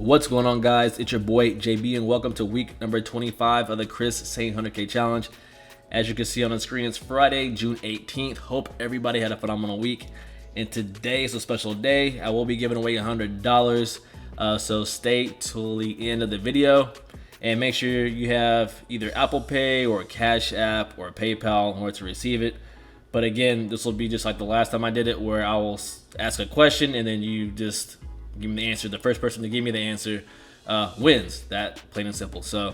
What's going on, guys? It's your boy JB, and welcome to week number 25 of the Chris Sain 100K challenge. As you can see on the screen, it's Friday, June 18th. Hope everybody had a phenomenal week. And today is a special day. I will be giving away $100. So stay till the end of the video. And make sure you have either Apple Pay or a Cash App or PayPal in order to receive it. But again, this will be just like the last time I did it, where I will ask a question and then you just give me the answer. The first person to give me the answer wins. That, plain and simple. So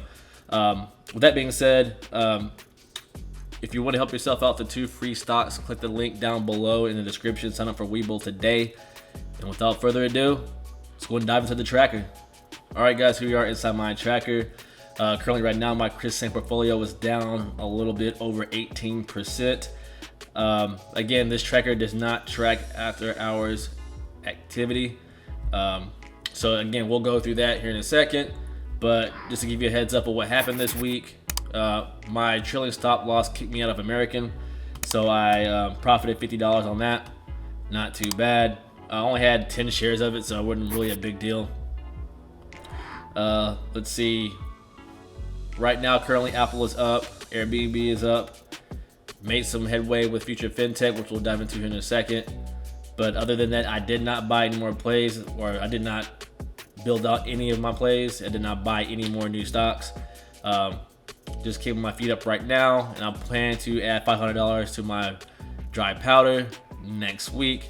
with that being said, if you want to help yourself out to 2 free stocks, click the link down below in the description. Sign up for Webull today. And without further ado, let's go and dive into the tracker. All right, guys, here we are inside my tracker. Currently right now, my Chris Sain portfolio is down a little bit over 18%. Again, this tracker does not track after hours activity. So again, we'll go through that here in a second, but just to give you a heads up of what happened this week, my trailing stop loss kicked me out of American, so I profited $50 on that. Not too bad. I only had 10 shares of it, so it wasn't really a big deal. Let's see. Right now, currently Apple is up, Airbnb is up. Made some headway with Future FinTech, which we'll dive into here in a second. But other than that, I did not buy any more plays, or I did not build out any of my plays. I did not buy any more new stocks. Just keeping my feet up right now, and I plan to add $500 to my dry powder next week,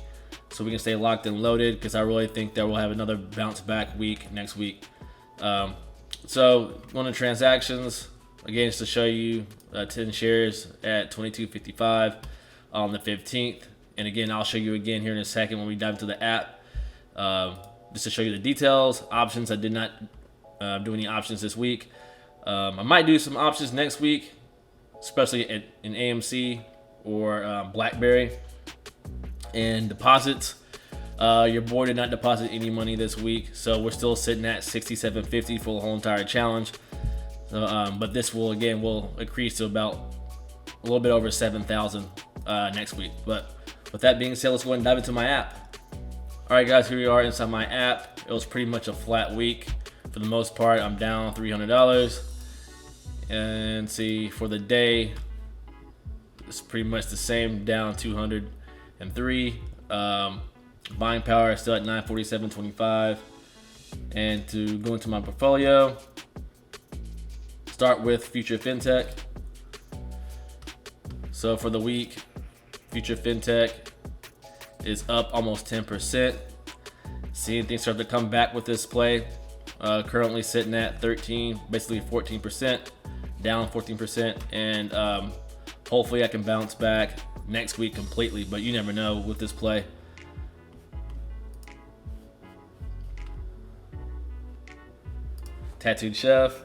so we can stay locked and loaded, because I really think that we'll have another bounce back week next week. So going to transactions, again, just to show you 10 shares at $22.55 on the 15th. And again, I'll show you again here in a second when we dive into the app, just to show you the details. Options, I did not do any options this week. I might do some options next week, especially in AMC or BlackBerry. And deposits, your boy did not deposit any money this week, so we're still sitting at $67.50 for the whole entire challenge. But this will increase to about a little bit over $7,000 next week. But with that being said, let's go ahead and dive into my app. All right, guys, here we are inside my app. It was pretty much a flat week for the most part. I'm down $300. And see, for the day, it's pretty much the same, down 203. Buying power is still at 947.25. And to go into my portfolio, start with Future FinTech. So for the week, Future FinTech is up almost 10%. Seeing things start to come back with this play. Currently sitting at 13, basically 14%, down 14%, and hopefully I can bounce back next week completely, but you never know with this play. Tattooed Chef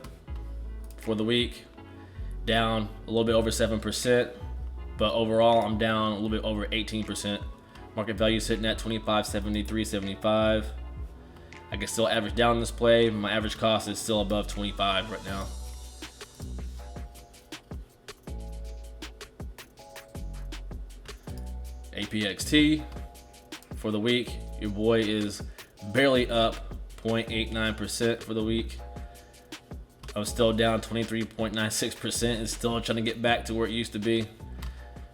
for the week, down a little bit over 7%, but overall I'm down a little bit over 18%. Market value sitting at $25.73.75. I can still average down this play. My average cost is still above 25 right now. APXT for the week, your boy is barely up 0.89% for the week. I'm still down 23.96%. It's still trying to get back to where it used to be.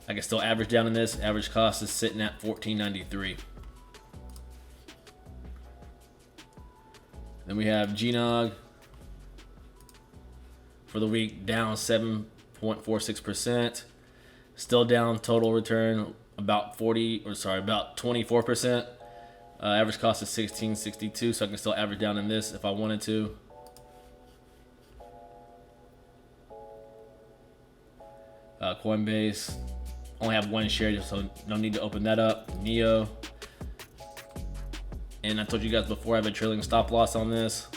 I can still average down in this. Average cost is sitting at $14.93. Then we have GNOG for the week, down 7.46%. Still down total return about 24%. Average cost is $16.62, so I can still average down in this if I wanted to. Coinbase, only have 1 share, so no need to open that up. NEO, and I told you guys before, I have a trailing stop loss on this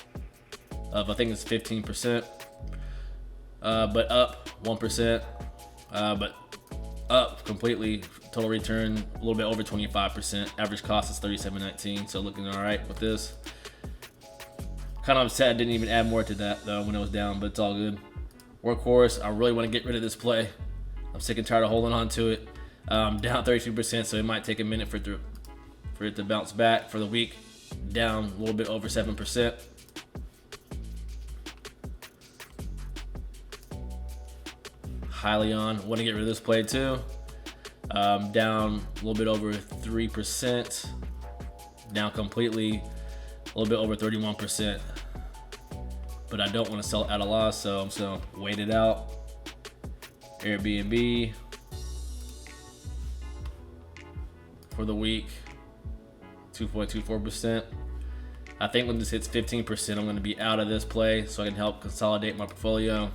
of, I think it's 15%, but up 1%, but up completely. Total return a little bit over 25%. Average cost is $37.19, so looking all right with this. Kind of upset I didn't even add more to that though when it was down, but it's all good. Workhorse, I really want to get rid of this play. I'm sick and tired of holding on to it. Down 32%, so it might take a minute for it to bounce back. For the week, down a little bit over 7%. highly on. Want to get rid of this play too. Down a little bit over 3%. Down completely, a little bit over 31%. But I don't want to sell at a loss, so I'm just gonna wait it out. Airbnb for the week, 2.24%. I think when this hits 15%, I'm going to be out of this play so I can help consolidate my portfolio.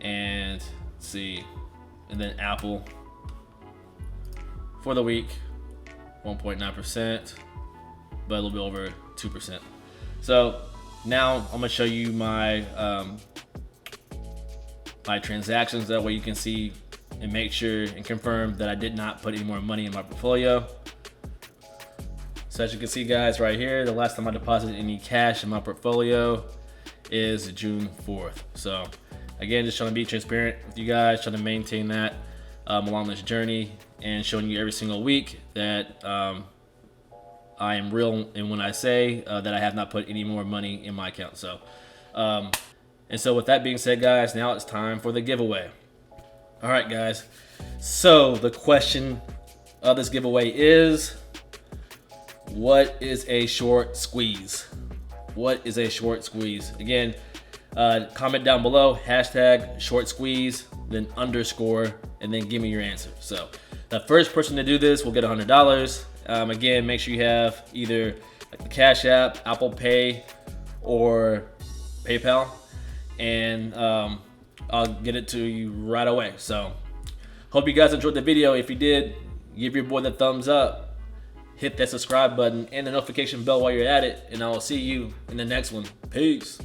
And let's see, and then Apple for the week, 1.9%, but a little bit over 2%. So now I'm going to show you my my transactions. That way you can see and make sure and confirm that I did not put any more money in my portfolio. So as you can see, guys, right here, the last time I deposited any cash in my portfolio is June 4th. So again, just trying to be transparent with you guys, trying to maintain that along this journey, and showing you every single week that I am real and when I say that I have not put any more money in my account. So and so with that being said, guys, now it's time for the giveaway. All right, guys, so the question of this giveaway is, what is a short squeeze? What is a short squeeze? Again, comment down below, hashtag short squeeze, then underscore, and then give me your answer. So the first person to do this will get $100. Again, make sure you have either like the Cash App, Apple Pay, or PayPal, and I'll get it to you right away. So hope you guys enjoyed the video. If you did, give your boy the thumbs up. Hit that subscribe button and the notification bell while you're at it, and I will see you in the next one. Peace.